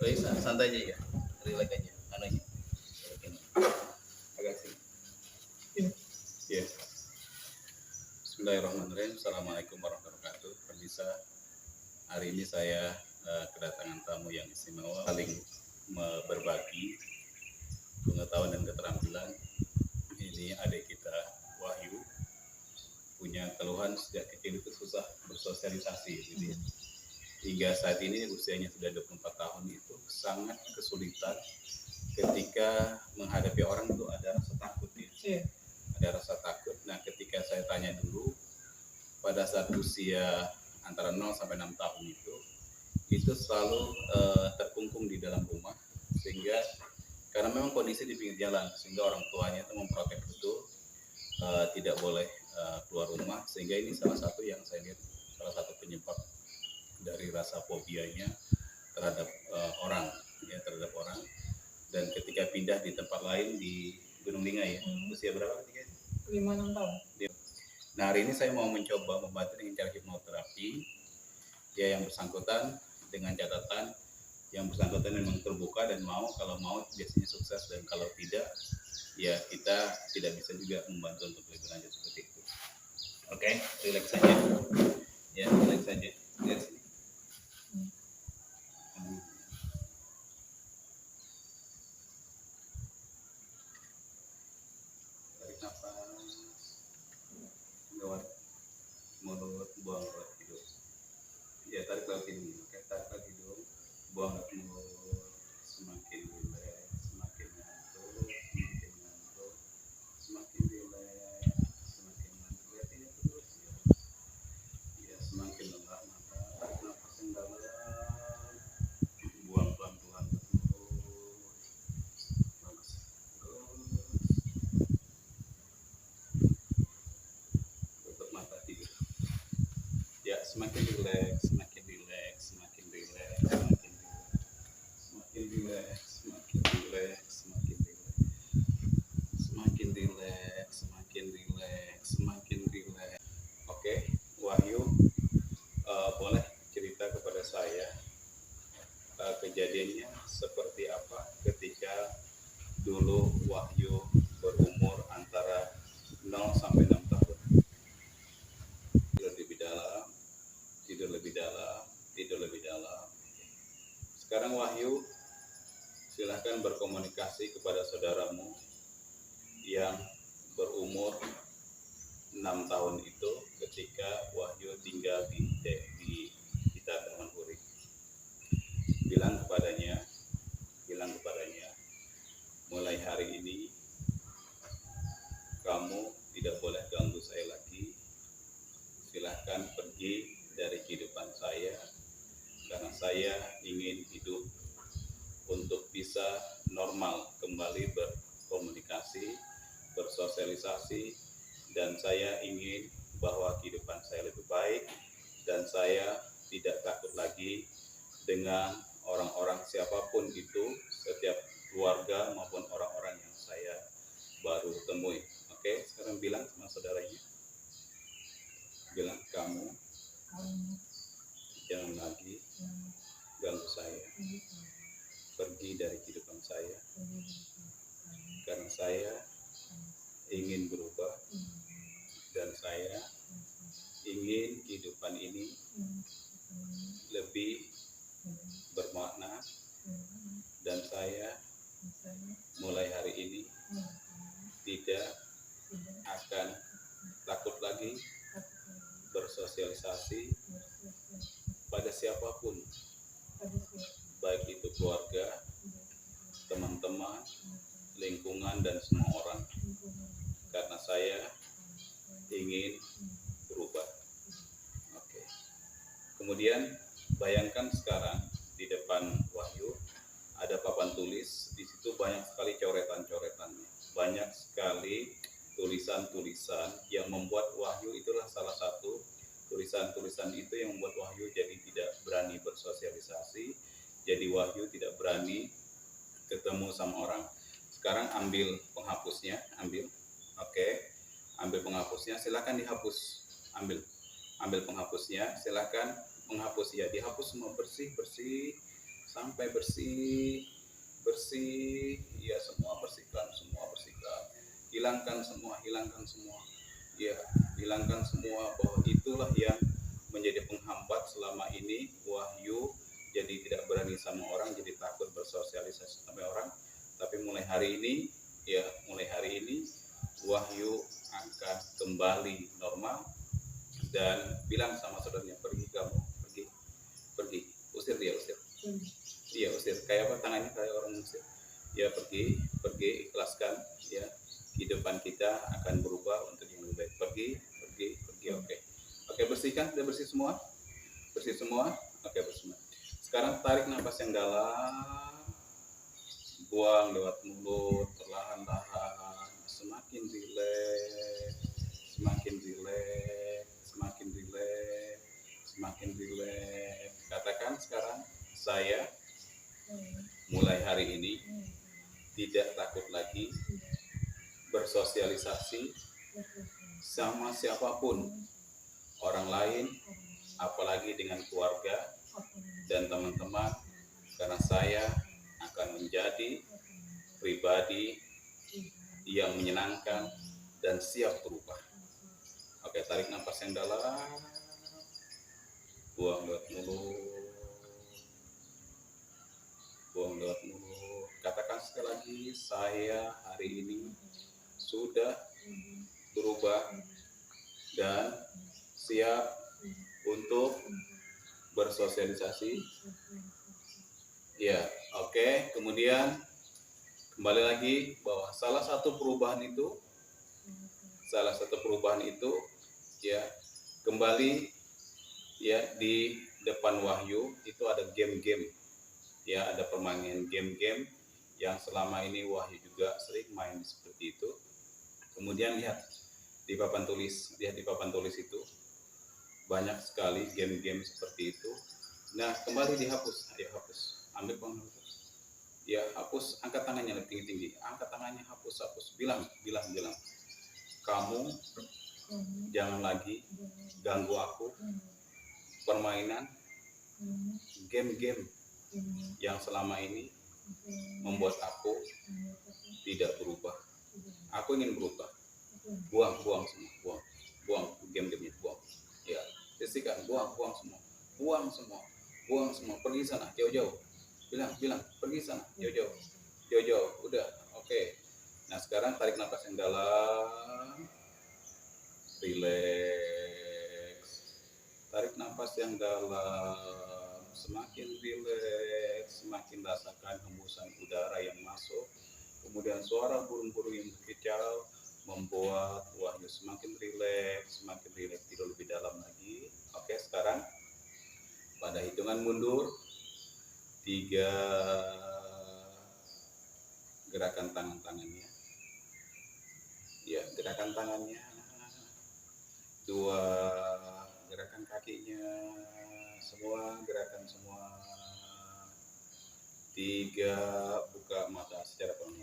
Bisa santai aja ya, relax aja, aja. Agak sini. Ya. Bismillahirrahmanirrahim. Assalamualaikum warahmatullahi wabarakatuh. Pemirsa, hari ini saya kedatangan tamu yang istimewa, saling berbagi pengetahuan dan keterampilan. Ini adik kita Wahyu, punya keluhan sejak kecil itu susah bersosialisasi gitu ya. Hingga saat ini usianya sudah 24 tahun itu sangat kesulitan ketika menghadapi orang itu ada rasa takut ya. Yeah. Ada rasa takut. Nah, ketika saya tanya dulu pada saat usia antara 0 sampai 6 tahun itu selalu terkungkung di dalam rumah, sehingga karena memang kondisi di pinggir jalan, sehingga orang tuanya itu memprotek betul, tidak boleh keluar rumah, sehingga ini salah satu yang saya lihat salah satu penyebab dari rasa fobianya terhadap orang ya, terhadap orang. Dan ketika pindah di tempat lain di Gunung Lingga ya, usia berapa ketika itu? 5-6 tahun. Nah, hari ini saya mau mencoba membantu dengan cara hipnoterapi ya, yang bersangkutan dengan catatan yang bersangkutan memang terbuka dan mau, kalau mau biasanya sukses, dan kalau tidak ya kita tidak bisa juga membantu untuk lebih lanjut seperti itu. Oke, relax saja ya, relax saja. Lihat sini. Tarik nafas, lewat mulut, buang lewat hidung. Ya, tarik lewat hidung. Oke, tarik lewat hidung, buang lewat mulut. Semakin rileks, semakin ngantuk, semakin rileks, semakin ngantuk. Lihat ini terus ya. Ya, semakin lelah mata. Tarik nafas yang dalam, buang pelan-pelan ke mulut. Bagus. Tutup mata tidur. Ya, semakin rileks, semakin rileks, semakin rileks, semakin rileks, semakin rileks, semakin rileks, semakin rileks, semakin rileks, semakin rileks, semakin rileks. Oke, Wahyu, boleh cerita kepada saya kejadiannya seperti apa ketika dulu Wahyu berumur antara 0 sampai 6 tahun? Tidur lebih dalam. Sekarang Wahyu, silahkan berkomunikasi kepada saudaramu yang berumur 6 tahun itu ketika Wahyu tinggal di kita Taman Huri. Bilang kepadanya, mulai hari ini kamu tidak boleh ganggu saya lagi. Silahkan pergi dari kehidupan saya, karena saya ingin hidup untuk bisa normal, kembali berkomunikasi, bersosialisasi, dan saya ingin bahwa kehidupan saya lebih baik, dan saya tidak takut lagi dengan orang-orang siapapun itu, setiap keluarga maupun orang-orang yang saya baru temui. Oke, sekarang bilang sama saudaranya, bilang, kamu jangan lagi ganggu saya, pergi dari kehidupan saya, karena saya ingin berubah, dan saya ingin kehidupan ini lebih bermakna, dan saya mulai hari ini tidak akan takut lagi bersosialisasi pada siapapun, baik itu keluarga, teman-teman, lingkungan, dan semua orang, karena saya ingin berubah. Oke. Kemudian bayangkan sekarang di depan Wahyu ada papan tulis, di situ banyak sekali coretan-coretannya, banyak sekali tulisan-tulisan yang membuat Wahyu, itulah salah satu tulisan-tulisan itu yang membuat Wahyu jadi tidak berani bersosialisasi, jadi Wahyu tidak berani ketemu sama orang. Sekarang ambil penghapusnya, ambil. Oke. Ambil penghapusnya, silakan dihapus. Ambil penghapusnya, silakan menghapus ya, dihapus semua, bersih bersih sampai bersih bersih ya, semua bersihkan, hilangkan semua ya, hilangkan semua, bahwa itulah yang menjadi penghambat selama ini Wahyu jadi tidak berani sama orang, jadi takut bersosialisasi sama orang. Tapi mulai hari ini ya, mulai hari ini Wahyu akan kembali normal, dan bilang sama saudaranya, pergi kamu, pergi, pergi, usir dia, usir. Iya, usir. Kayak apa tangannya, kayak orang usir. Ya, pergi, pergi, ikhlaskan ya. Kehidupan kita akan berubah untuk yang lebih baik. Pergi, pergi, pergi. Oke. Oke, bersihkan, sudah bersih semua? Bersih semua? Oke, bersih semua. Sekarang tarik nafas yang dalam. Buang lewat mulut, perlahan-lahan. Semakin rileks, semakin rileks, semakin rileks, semakin rileks. Katakan sekarang, saya mulai hari ini tidak takut lagi bersosialisasi sama siapapun, orang lain, apalagi dengan keluarga dan teman-teman, karena saya akan menjadi pribadi yang menyenangkan dan siap berubah. Oke, tarik nafas yang dalam, buang lewat mulut, buang lewat mulut. Katakan sekali lagi, saya hari ini sudah berubah dan siap untuk bersosialisasi. Ya, oke. Kemudian kembali lagi bahwa salah satu perubahan itu ya, kembali ya, di depan Wahyu itu ada game-game ya, ada permainan game-game yang selama ini Wahyu juga sering main seperti itu. Kemudian lihat di papan tulis itu banyak sekali game-game seperti itu. Nah, kembali dihapus, ayo hapus, ambil penghapus. Ya, hapus, angkat tangannya tinggi-tinggi, angkat tangannya, hapus, bilang, kamu jangan lagi ganggu aku, permainan, game-game yang selama ini membuat aku tidak berubah. Aku ingin berubah. Buang semua, buang game-game, buang. Ya, bersihkan, buang semua, pergi sana, jauh-jauh. Bilang, pergi sana, jauh-jauh, udah, oke. Nah, sekarang tarik nafas yang dalam, relax, tarik nafas yang dalam, semakin relax, semakin rasakan hembusan udara yang masuk, kemudian suara burung-burung yang berkicau membuat Wahyu semakin rileks, tidur lebih dalam lagi. Oke, sekarang pada hitungan mundur 3, gerakan tangannya. Ya, gerakan tangannya. 2, gerakan kakinya. Semua gerakan semua. 3, buka mata secara pelan.